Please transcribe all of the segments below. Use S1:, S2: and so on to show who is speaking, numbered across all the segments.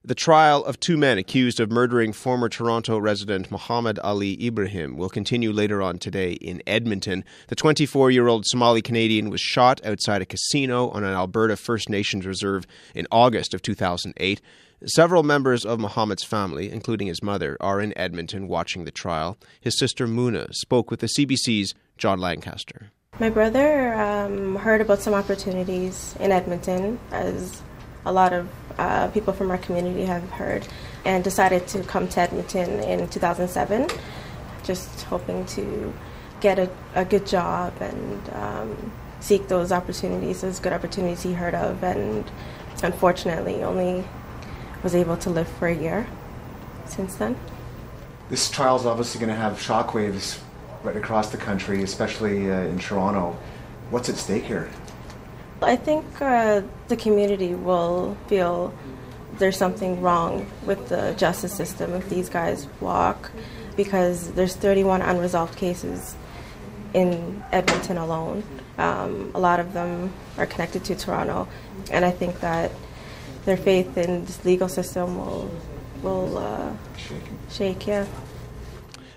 S1: The trial of two men accused of murdering former Toronto resident Mohamed Ali Ibrahim will continue later on today in Edmonton. The 24-year-old Somali-Canadian was shot outside a casino on an Alberta First Nations reserve in August of 2008. Several members of Mohamed's family, including his mother, are in Edmonton watching the trial. His sister Muna spoke with the CBC's John Lancaster.
S2: My brother heard about some opportunities in Edmonton, as a lot of people from our community have heard, and decided to come to Edmonton in 2007, just hoping to get a good job and seek those opportunities, those good opportunities he heard of, and unfortunately only was able to live for a year since then.
S3: This trial is obviously going to have shockwaves right across the country, especially in Toronto. What's at stake here?
S2: I think the community will feel there's something wrong with the justice system if these guys walk, because there's 31 unresolved cases in Edmonton alone. A lot of them are connected to Toronto, and I think that their faith in this legal system will shake. Yeah.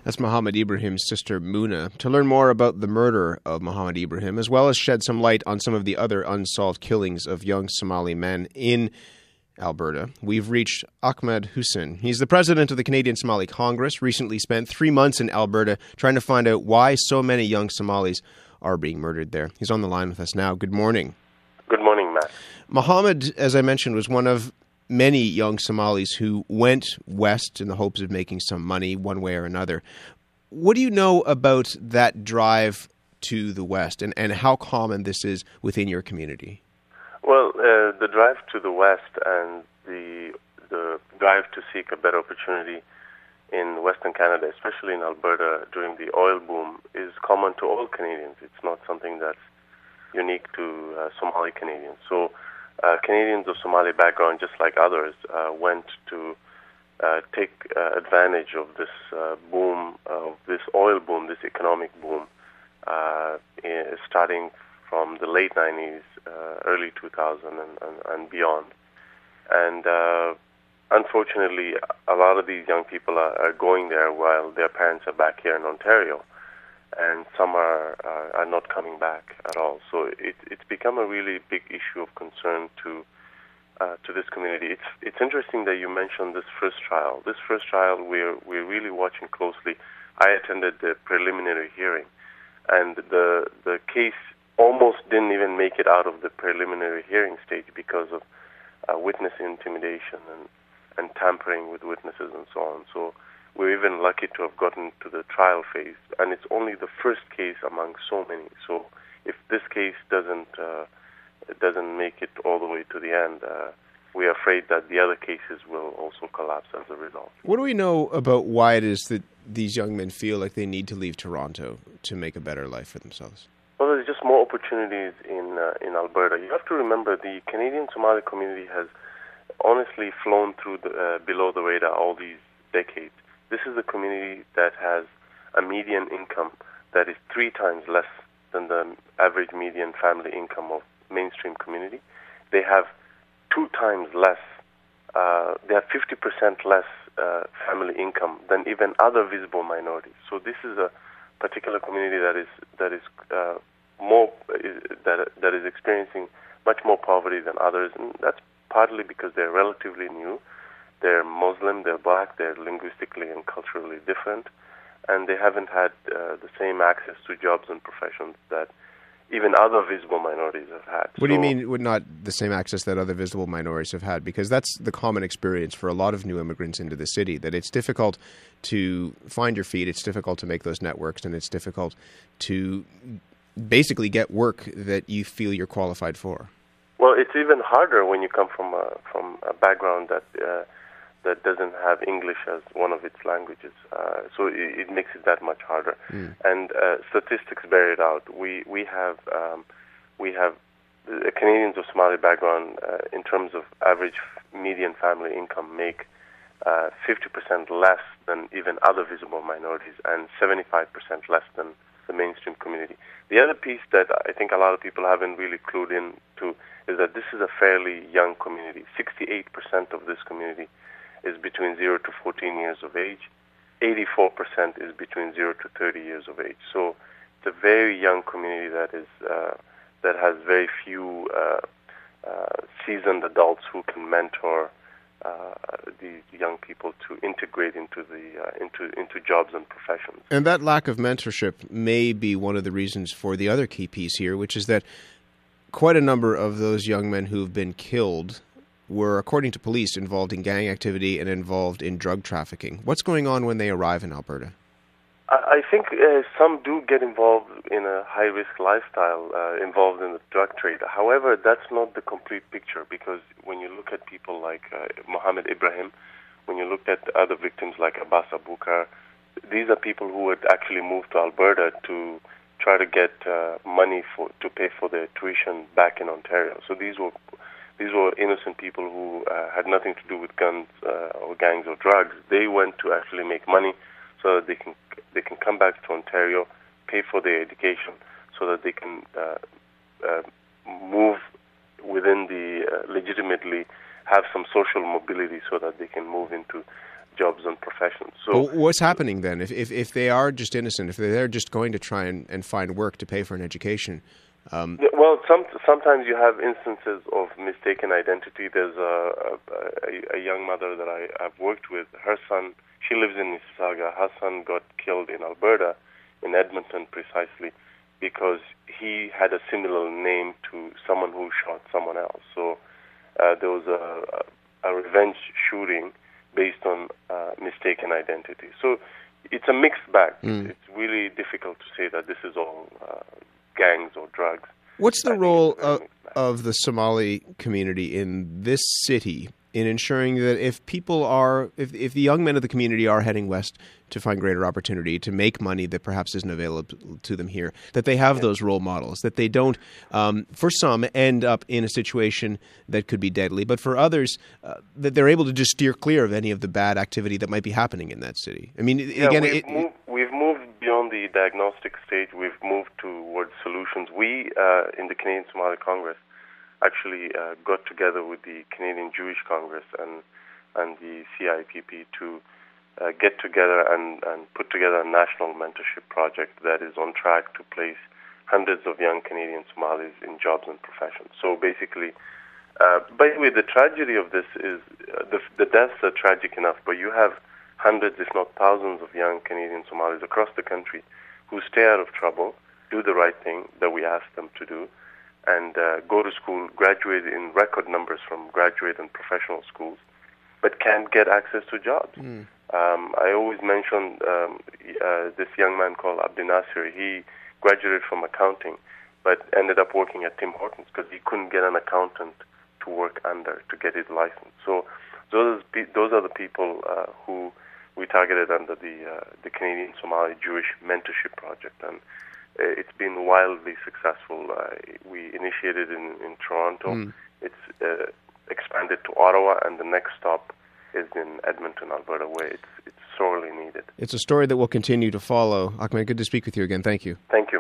S1: That's Mohamed Ibrahim's sister Muna. To learn more about the murder of Mohamed Ibrahim, as well as shed some light on some of the other unsolved killings of young Somali men in Alberta, we've reached Ahmed Hussen. He's the president of the Canadian Somali Congress, recently spent 3 months in Alberta trying to find out why so many young Somalis are being murdered there. He's on the line with us now. Good morning.
S4: Good morning, Matt.
S1: Mohamed, as I mentioned, was one of many young Somalis who went west in the hopes of making some money one way or another. What do you know about that drive to the west and how common this is within your community?
S4: Well, the drive to the west and the drive to seek a better opportunity in Western Canada, especially in Alberta during the oil boom, is common to all Canadians. It's not something that's unique to Somali Canadians. So Canadians of Somali background, just like others, went to take advantage of this boom, of this oil boom, this economic boom, starting from the late 90s, early 2000 and beyond. And unfortunately, a lot of these young people are going there while their parents are back here in Ontario, and some are not coming back at all. So it's become a really big issue of concern to this community. It's interesting that you mentioned this first trial. This first trial we're really watching closely. I attended the preliminary hearing, and the case almost didn't even make it out of the preliminary hearing stage because of witness intimidation and tampering with witnesses and so on. So we're even lucky to have gotten to the trial phase, and it's only the first case among so many. So if this case doesn't make it all the way to the end, we are afraid that the other cases will also collapse as a result.
S1: What do we know about why it is that these young men feel like they need to leave Toronto to make a better life for themselves?
S4: Well, there's just more opportunities in Alberta. You have to remember the Canadian Somali community has honestly flown through below the radar all these decades. This is a community that has a median income that is 3 times less than the average median family income of mainstream community. They have 2 times less, they have 50% less family income than even other visible minorities. So this is a particular community that is experiencing much more poverty than others, and that's partly because they're relatively new. They're Muslim, they're black, they're linguistically and culturally different, and they haven't had the same access to jobs and professions that even other visible minorities have had.
S1: What do you mean not the same access that other visible minorities have had? Because that's the common experience for a lot of new immigrants into the city, that it's difficult to find your feet, it's difficult to make those networks, and it's difficult to basically get work that you feel you're qualified for.
S4: Well, it's even harder when you come from a background that doesn't have English as one of its languages. So it makes it that much harder. And statistics bear it out. We have Canadians of Somali background in terms of average median family income make 50% less than even other visible minorities and 75% less than the mainstream community. The other piece that I think a lot of people haven't really clued in to is that this is a fairly young community. 68% of this community is between 0 to 14 years of age. 84% is between 0 to 30 years of age. So it's a very young community that has very few seasoned adults who can mentor these young people to integrate into jobs and professions.
S1: And that lack of mentorship may be one of the reasons for the other key piece here, which is that quite a number of those young men who've been killed were, according to police, involved in gang activity and involved in drug trafficking. What's going on when they arrive in Alberta?
S4: I think some do get involved in a high-risk lifestyle, involved in the drug trade. However, that's not the complete picture, because when you look at people like Mohamed Ibrahim, when you look at other victims like Abbas Abukar, these are people who had actually moved to Alberta to try to get money to pay for their tuition back in Ontario. So these were innocent people who had nothing to do with guns or gangs or drugs. They went to actually make money so that they can come back to Ontario, pay for their education, so that they can move within legitimately have some social mobility, so that they can move into jobs and professions. So
S1: what's happening then? If they are just innocent, if they're just going to try and find work to pay for an education?
S4: Well, sometimes you have instances of mistaken identity. There's a young mother that I've worked with. Her son, she lives in Mississauga. Her son got killed in Alberta, in Edmonton precisely, because he had a similar name to someone who shot someone else. So there was a revenge shooting based on mistaken identity. So it's a mixed bag. It's really difficult to say that this is all gangs or drugs.
S1: What's the role of the Somali community in this city in ensuring that if the young men of the community are heading west to find greater opportunity, to make money that perhaps isn't available to them here, that they have those role models, that they don't, for some, end up in a situation that could be deadly, but for others, that they're able to just steer clear of any of the bad activity that might be happening in that city? I mean, again,
S4: we've moved beyond the diagnostic stage. We've moved towards solutions. We, in the Canadian Somali Congress, actually got together with the Canadian Jewish Congress and the CIPP to get together and put together a national mentorship project that is on track to place hundreds of young Canadian Somalis in jobs and professions. So basically, by the way, the tragedy of this is the deaths are tragic enough, but you have hundreds, if not thousands, of young Canadian Somalis across the country who stay out of trouble, do the right thing that we ask them to do, and go to school, graduate in record numbers from graduate and professional schools, but can't get access to jobs. I always mention this young man called Abdi Nasir. He graduated from accounting, but ended up working at Tim Hortons because he couldn't get an accountant to work under to get his license. So those are the people who we targeted under the Canadian Somali Jewish Mentorship Project, and it's been wildly successful. We initiated in Toronto. It's expanded to Ottawa, and the next stop is in Edmonton, Alberta, where it's sorely needed.
S1: It's a story that will continue to follow. Ahmed, good to speak with you again. Thank you.
S4: Thank you.